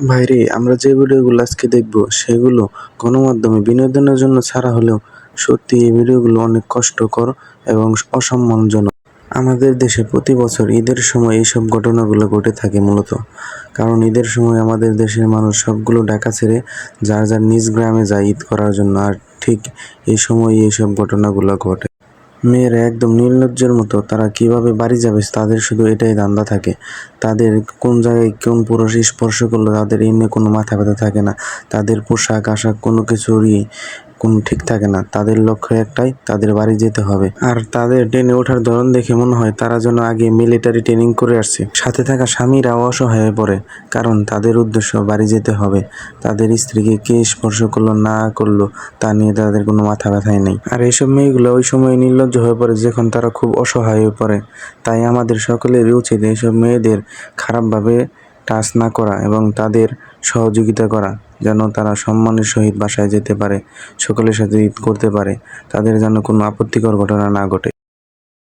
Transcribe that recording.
ভাইরে, আমরা যে ভিডিওগুলো আজকে দেখব সেগুলো গণমাধ্যমে বিনোদনের জন্য ছাড়া হলেও সত্যি এই ভিডিওগুলো অনেক কষ্টকর এবং অসম্মানজনক। আমাদের দেশে প্রতি বছর ঈদের সময় এইসব ঘটনাগুলো ঘটে থাকে মূলত। কারণ ঈদের সময় আমাদের দেশের মানুষ সবগুলো ঢাকা ছেড়ে যার যার নিজ গ্রামে যায় ঈদ করার জন্য, আর ঠিক এই সময় এইসব ঘটনাগুলো ঘটে। মেয়েরা একদম নির্লজ্জের মতো তারা কিভাবে বাড়ি যাবে তাদের শুধু এটাই ধান্দা থাকে। তাদের কোন জায়গায় কোন পুরুষ স্পর্শ করলো তাদের এই নিয়ে কোনো মাথা ব্যথা থাকে না। তাদের পোশাক আশাক কোনো কিছুরই কোনো ঠিক থাকে না। তাদের লক্ষ্য একটাই, তাদের বাড়ি যেতে হবে। আর তাদের ট্রেনে ওঠার ধরন দেখে মনে হয় তারা যেন আগে মিলিটারি ট্রেনিং করে আসছে। সাথে থাকা স্বামীরাও অসহায় হয়ে পড়ে, কারণ তাদের উদ্দেশ্য বাড়ি যেতে হবে। তাদের স্ত্রীকে কে স্পর্শ করলো না করলো তা নিয়ে তাদের কোনো মাথা ব্যথাই নেই। আর এইসব মেয়েগুলো ওই সময় নির্লজ্জ হয়ে পড়ে যখন তারা খুব অসহায় হয়ে পড়ে। তাই আমাদের সকলেরই উচিত এইসব মেয়েদের খারাপভাবে টাচ না করা এবং তাদের সহযোগিতা করা, যেন তারা সম্মানের সহিত বাসায় যেতে পারে, সকলের সাথে ঈদ করতে পারে, তাদের যেন কোনো আপত্তিকর ঘটনা না ঘটে।